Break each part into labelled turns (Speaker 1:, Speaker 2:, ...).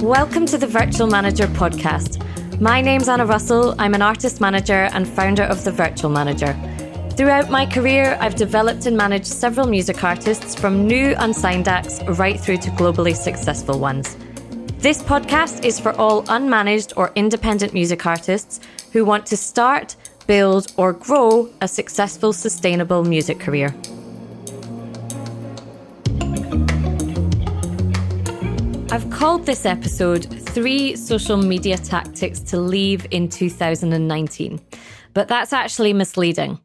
Speaker 1: Welcome to the Virtual Manager podcast. My name's Anna Russell. I'm an artist manager and founder of The Virtual Manager. Throughout my career, I've developed and managed several music artists from new unsigned acts right through to globally successful ones. This podcast is for all unmanaged or independent music artists who want to start, build, or grow a successful, sustainable music career. I've called this episode 3 Social Media Tactics to Leave in 2019, but that's actually misleading.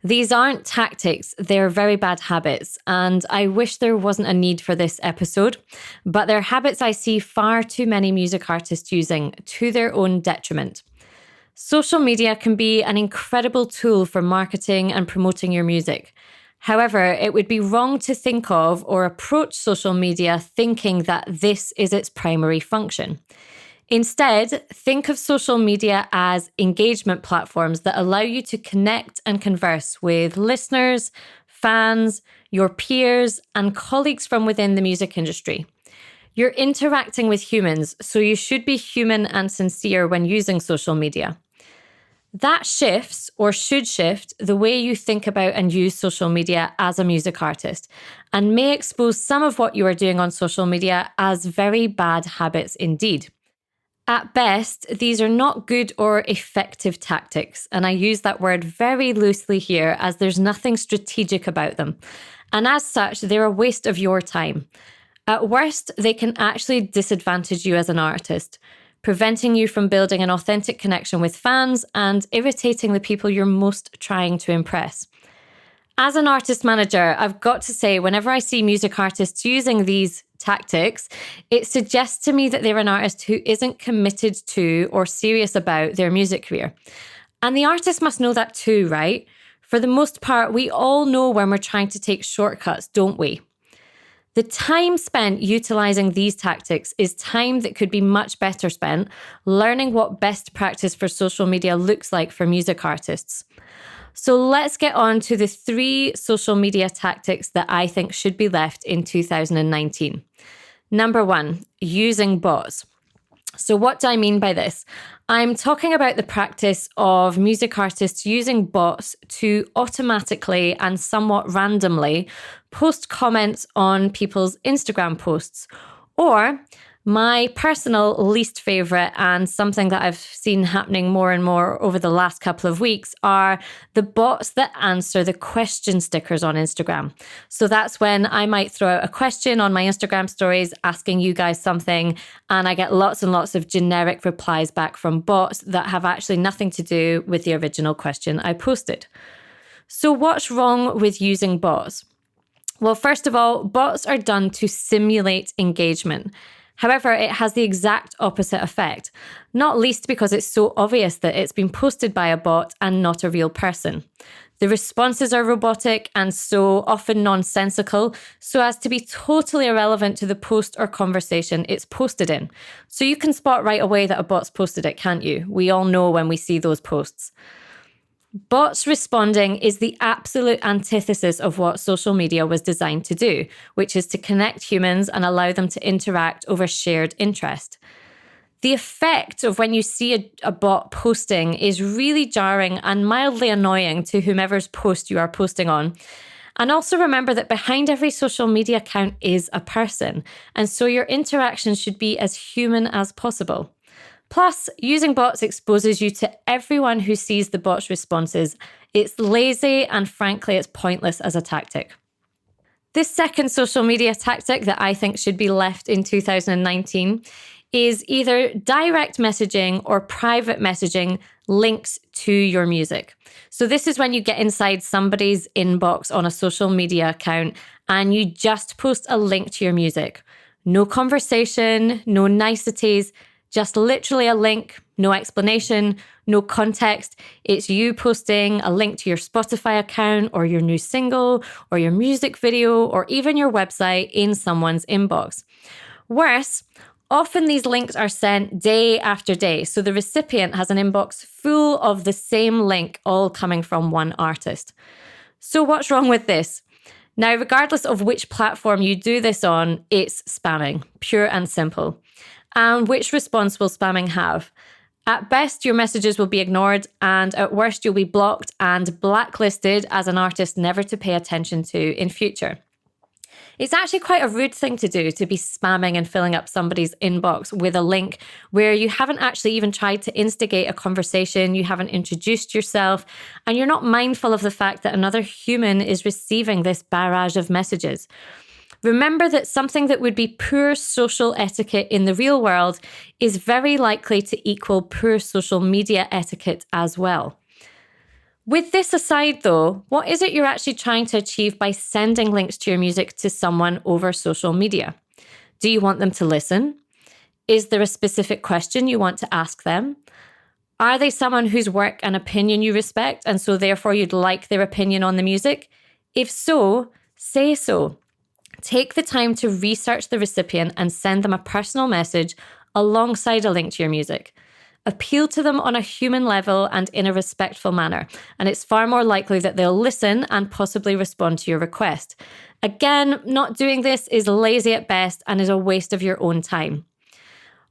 Speaker 1: These aren't tactics, they're very bad habits, and I wish there wasn't a need for this episode, but they're habits I see far too many music artists using to their own detriment. Social media can be an incredible tool for marketing and promoting your music. However, it would be wrong to think of or approach social media thinking that this is its primary function. Instead, think of social media as engagement platforms that allow you to connect and converse with listeners, fans, your peers, and colleagues from within the music industry. You're interacting with humans, so you should be human and sincere when using social media. That shifts, or should shift, the way you think about and use social media as a music artist, and may expose some of what you are doing on social media as very bad habits indeed. At best, these are not good or effective tactics, and I use that word very loosely here as there's nothing strategic about them. And as such, they're a waste of your time. At worst, they can actually disadvantage you as an artist, preventing you from building an authentic connection with fans and irritating the people you're most trying to impress. As an artist manager, I've got to say, whenever I see music artists using these tactics, it suggests to me that they're an artist who isn't committed to or serious about their music career. And the artist must know that too, right? For the most part, we all know when we're trying to take shortcuts, don't we? The time spent utilising these tactics is time that could be much better spent learning what best practice for social media looks like for music artists. So let's get on to the 3 social media tactics that I think should be left in 2019. Number 1, using bots. So what do I mean by this? I'm talking about the practice of music artists using bots to automatically and somewhat randomly post comments on people's Instagram posts. Or my personal least favourite, and something that I've seen happening more and more over the last couple of weeks, are the bots that answer the question stickers on Instagram. So that's when I might throw out a question on my Instagram stories asking you guys something, and I get lots and lots of generic replies back from bots that have actually nothing to do with the original question I posted. So what's wrong with using bots? Well, first of all, bots are done to simulate engagement. However, it has the exact opposite effect, not least because it's so obvious that it's been posted by a bot and not a real person. The responses are robotic and so often nonsensical, so as to be totally irrelevant to the post or conversation it's posted in. So you can spot right away that a bot's posted it, can't you? We all know when we see those posts. Bots responding is the absolute antithesis of what social media was designed to do, which is to connect humans and allow them to interact over shared interest. The effect of when you see a bot posting is really jarring and mildly annoying to whomever's post you are posting on. And also remember that behind every social media account is a person, and so your interactions should be as human as possible. Plus, using bots exposes you to everyone who sees the bot's responses. It's lazy and frankly, it's pointless as a tactic. This second social media tactic that I think should be left in 2019 is either direct messaging or private messaging links to your music. So this is when you get inside somebody's inbox on a social media account and you just post a link to your music. No conversation, no niceties, just literally a link, no explanation, no context. It's you posting a link to your Spotify account or your new single or your music video or even your website in someone's inbox. Worse, often these links are sent day after day, so the recipient has an inbox full of the same link, all coming from one artist. So what's wrong with this? Now, regardless of which platform you do this on, it's spamming, pure and simple. And which response will spamming have? At best, your messages will be ignored, and at worst, you'll be blocked and blacklisted as an artist never to pay attention to in future. It's actually quite a rude thing to do, to be spamming and filling up somebody's inbox with a link where you haven't actually even tried to instigate a conversation, you haven't introduced yourself, and you're not mindful of the fact that another human is receiving this barrage of messages. Remember that something that would be poor social etiquette in the real world is very likely to equal poor social media etiquette as well. With this aside, though, what is it you're actually trying to achieve by sending links to your music to someone over social media? Do you want them to listen? Is there a specific question you want to ask them? Are they someone whose work and opinion you respect, and so therefore you'd like their opinion on the music? If so, say so. Take the time to research the recipient and send them a personal message alongside a link to your music. Appeal to them on a human level and in a respectful manner, and it's far more likely that they'll listen and possibly respond to your request. Again, not doing this is lazy at best and is a waste of your own time.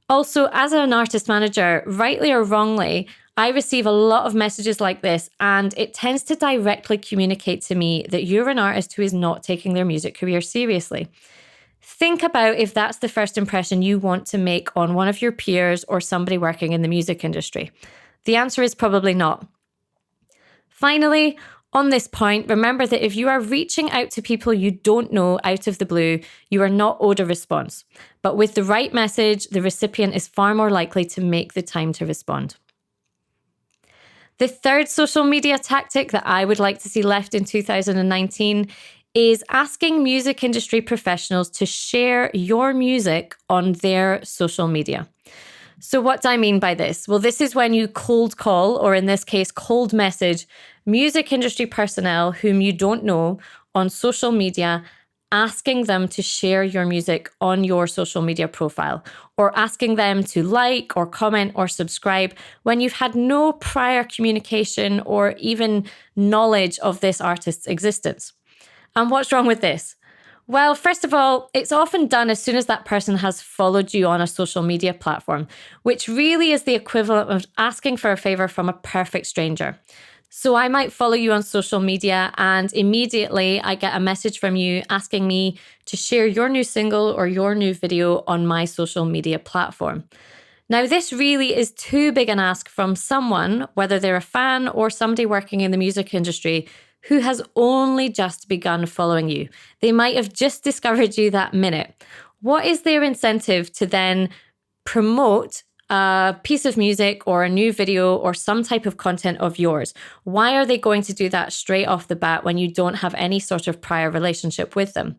Speaker 1: Also, as an artist manager, rightly or wrongly, I receive a lot of messages like this, and it tends to directly communicate to me that you're an artist who is not taking their music career seriously. Think about if that's the first impression you want to make on one of your peers or somebody working in the music industry. The answer is probably not. Finally, on this point, remember that if you are reaching out to people you don't know out of the blue, you are not owed a response. But with the right message, the recipient is far more likely to make the time to respond. The third social media tactic that I would like to see left in 2019 is asking music industry professionals to share your music on their social media. So what do I mean by this? Well, this is when you cold call, or in this case, cold message, music industry personnel whom you don't know on social media, asking them to share your music on your social media profile, or asking them to like or comment or subscribe when you've had no prior communication or even knowledge of this artist's existence. And what's wrong with this? Well, first of all, it's often done as soon as that person has followed you on a social media platform, which really is the equivalent of asking for a favor from a perfect stranger. So I might follow you on social media and immediately I get a message from you asking me to share your new single or your new video on my social media platform. Now, this really is too big an ask from someone, whether they're a fan or somebody working in the music industry, who has only just begun following you. They might have just discovered you that minute. What is their incentive to then promote a piece of music or a new video or some type of content of yours? Why are they going to do that straight off the bat when you don't have any sort of prior relationship with them?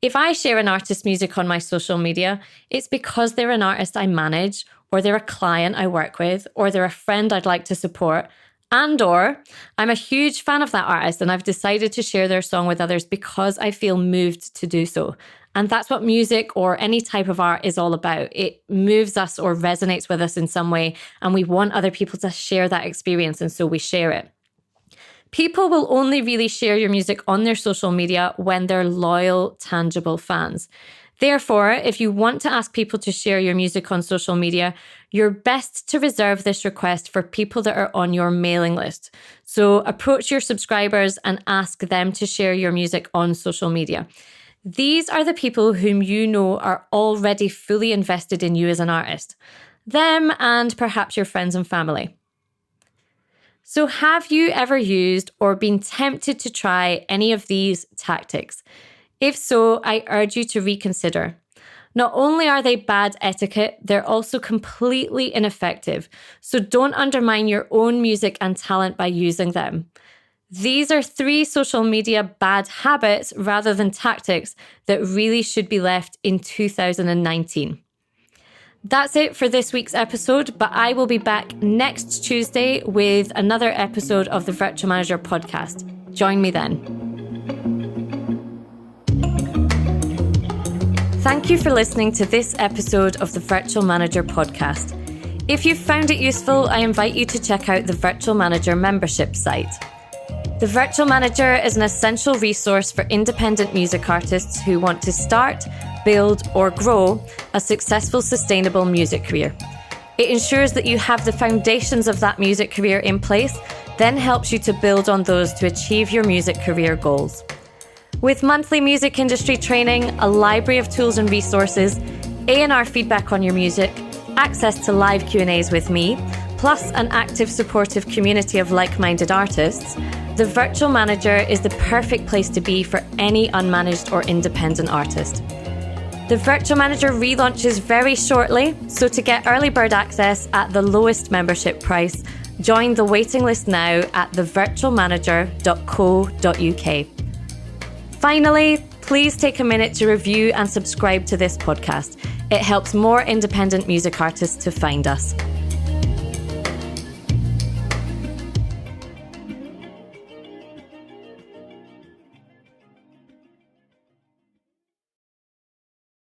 Speaker 1: If I share an artist's music on my social media, it's because they're an artist I manage, or they're a client I work with, or they're a friend I'd like to support, and/or I'm a huge fan of that artist and I've decided to share their song with others because I feel moved to do so. And that's what music or any type of art is all about. It moves us or resonates with us in some way, and we want other people to share that experience, and so we share it. People will only really share your music on their social media when they're loyal, tangible fans. Therefore, if you want to ask people to share your music on social media, you're best to reserve this request for people that are on your mailing list. So approach your subscribers and ask them to share your music on social media. These are the people whom you know are already fully invested in you as an artist. Them and perhaps your friends and family. So have you ever used or been tempted to try any of these tactics? If so, I urge you to reconsider. Not only are they bad etiquette, they're also completely ineffective. So don't undermine your own music and talent by using them. These are 3 social media bad habits rather than tactics that really should be left in 2019. That's it for this week's episode, but I will be back next Tuesday with another episode of the Virtual Manager podcast. Join me then. Thank you for listening to this episode of the Virtual Manager podcast. If you've found it useful, I invite you to check out the Virtual Manager membership site. The Virtual Manager is an essential resource for independent music artists who want to start, build, or grow a successful, sustainable music career. It ensures that you have the foundations of that music career in place, then helps you to build on those to achieve your music career goals. With monthly music industry training, a library of tools and resources, A&R feedback on your music, access to live Q&As with me, plus an active, supportive community of like-minded artists, the Virtual Manager is the perfect place to be for any unmanaged or independent artist. The Virtual Manager relaunches very shortly, so to get early bird access at the lowest membership price, join the waiting list now at thevirtualmanager.co.uk. Finally, please take a minute to review and subscribe to this podcast. It helps more independent music artists to find us.